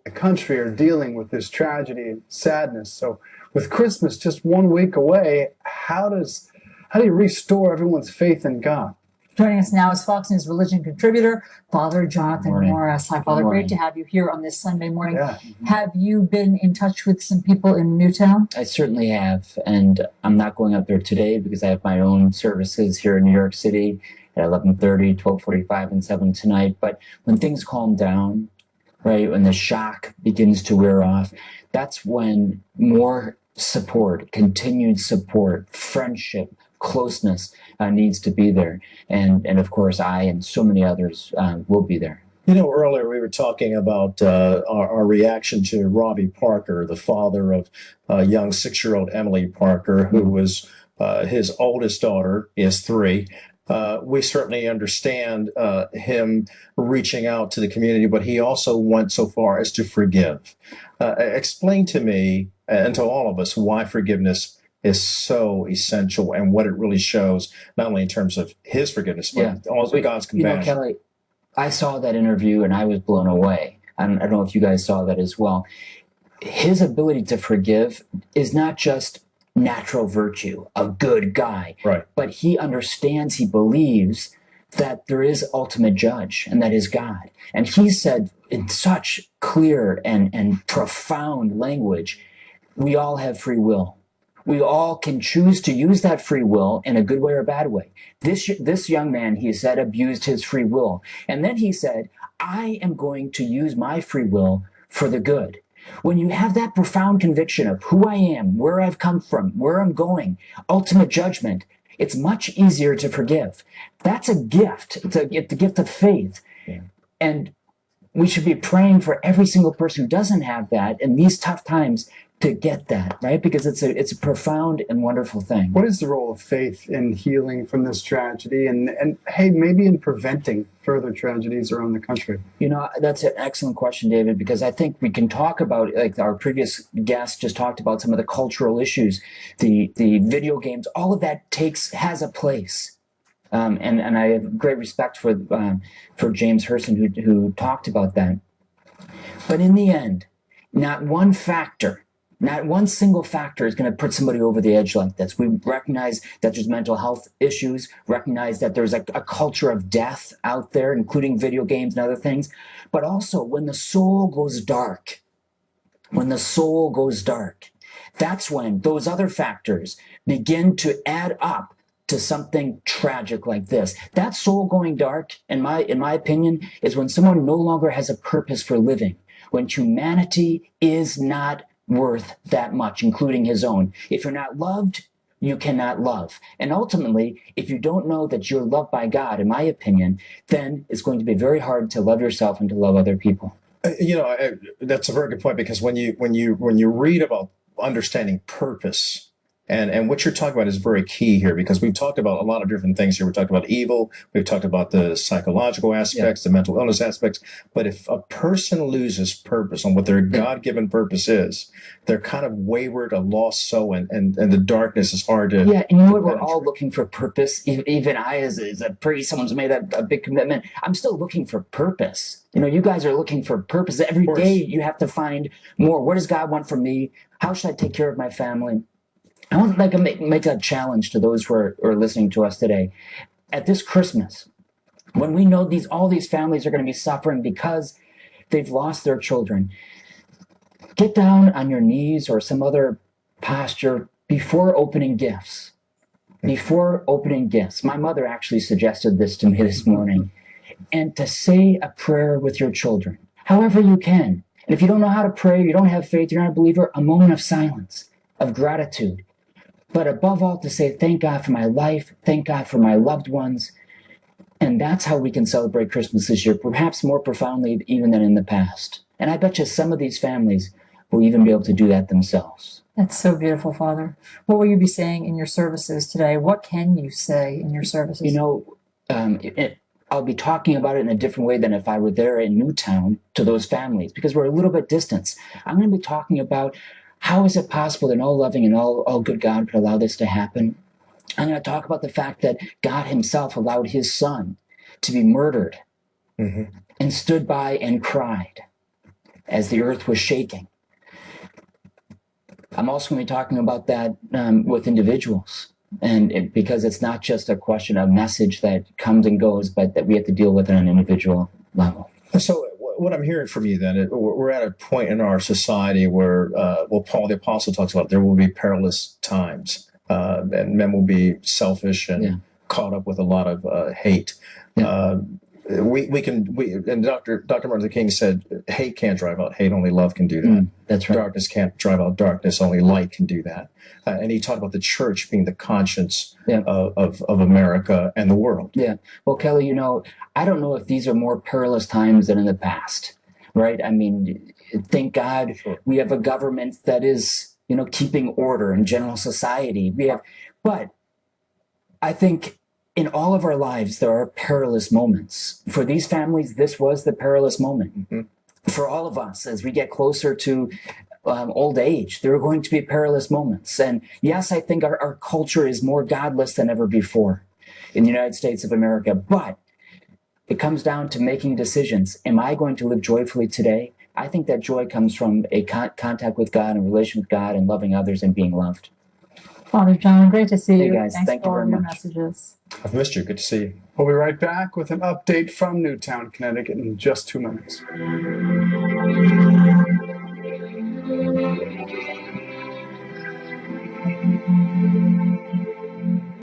the country are dealing with this tragedy and sadness. So with Christmas just 1 week away, how do you restore everyone's faith in God? Joining us now is Fox News religion contributor, Father Jonathan Morris. Hi, Father. Great to have you here on this Sunday morning. Yeah. Have you been in touch with some people in Newtown? I certainly have, and I'm not going up there today because I have my own services here in New York City at 11:30, 12:45, and 7 tonight. But when things calm down, right, when the shock begins to wear off, that's when more support, continued support, friendship, closeness needs to be there. And of course, I and so many others will be there. You know, earlier we were talking about our reaction to Robbie Parker, the father of young 6-year-old Emily Parker, who was his oldest daughter. He has 3. We certainly understand him reaching out to the community, but he also went so far as to forgive. Explain to me and to all of us why forgiveness is so essential and what it really shows, not only in terms of his forgiveness, but also God's compassion. You know, Kelly, I saw that interview and I was blown away. I don't know if you guys saw that as well. His ability to forgive is not just natural virtue, a good guy, right? But he understands, he believes that there is ultimate judge, and that is God. And he said in such clear and profound language, we all have free will. We all can choose to use that free will in a good way or a bad way. This young man, he said, abused his free will. And then he said, I am going to use my free will for the good. When you have that profound conviction of who I am, where I've come from, where I'm going, ultimate judgment, it's much easier to forgive. That's a gift. It's the gift of faith. Yeah. And we should be praying for every single person who doesn't have that in these tough times to get that, right? Because it's a profound and wonderful thing. What is the role of faith in healing from this tragedy and hey, maybe in preventing further tragedies around the country? You know, that's an excellent question, David, because I think we can talk about, like our previous guest just talked about, some of the cultural issues, the video games, all of that has a place. And I have great respect for James Herson who talked about that. But in the end, not one single factor is going to put somebody over the edge like this. We recognize that there's mental health issues, recognize that there's a culture of death out there, including video games and other things. But also, when the soul goes dark, that's when those other factors begin to add up to something tragic like this. That soul going dark, in my opinion, is when someone no longer has a purpose for living, when humanity is not worth that much, including his own. If you're not loved, you cannot love. And ultimately, if you don't know that you're loved by God, in my opinion, then it's going to be very hard to love yourself and to love other people. You know, that's a very good point, because when you read about understanding purpose, and what you're talking about is very key here, because we've talked about a lot of different things here. We talked about evil, we've talked about the psychological aspects, the mental illness aspects. But if a person loses purpose on what their God-given purpose is, they're kind of wayward, a lost soul, and the darkness is hard to. Yeah, and you know what? We're all looking for purpose. Even I, as a priest, someone's made a big commitment. I'm still looking for purpose. You know, you guys are looking for purpose. Every day you have to find more. What does God want from me? How should I take care of my family? I want to make a challenge to those who are listening to us today. At this Christmas, when we know all these families are going to be suffering because they've lost their children, get down on your knees or some other posture before opening gifts. Before opening gifts. My mother actually suggested this to me this morning. And to say a prayer with your children, however you can. And if you don't know how to pray, you don't have faith, you're not a believer, a moment of silence, of gratitude. But above all, to say, thank God for my life, thank God for my loved ones. And that's how we can celebrate Christmas this year, perhaps more profoundly even than in the past. And I bet you some of these families will even be able to do that themselves. That's so beautiful, Father. What will you be saying in your services today? What can you say in your services? You know, I'll be talking about it in a different way than if I were there in Newtown to those families, because we're a little bit distant. I'm going to be talking about how is it possible that an all-loving and all good God could allow this to happen? I'm going to talk about the fact that God himself allowed his son to be murdered and stood by and cried. as the earth was shaking. I'm also going to be talking about that with individuals, and because it's not just a question of message that comes and goes, but that we have to deal with it on an individual level. So what I'm hearing from you then, we're at a point in our society where, Paul the Apostle talks about there will be perilous times, and men will be selfish and caught up with a lot of hate. Yeah. And Dr. Martin Luther King said, hate can't drive out hate, only love can do that. That's right. Darkness can't drive out darkness, only light can do that. And he talked about the church being the conscience of America and the world. Yeah. Well, Kelly, you know, I don't know if these are more perilous times than in the past, right? I mean, thank God we have a government that is, you know, keeping order in general society. But I think in all of our lives, there are perilous moments. For these families, this was the perilous moment. For all of us, as we get closer to old age, there are going to be perilous moments. And yes, I think our culture is more godless than ever before in the United States of America. But it comes down to making decisions. Am I going to live joyfully today? I think that joy comes from a contact with God and relation with God and loving others and being loved. Father John, great to see you. Hey guys, Thanks thank for you all very your much. messages. I've missed you. Good to see you. We'll be right back with an update from Newtown, Connecticut in just 2 minutes.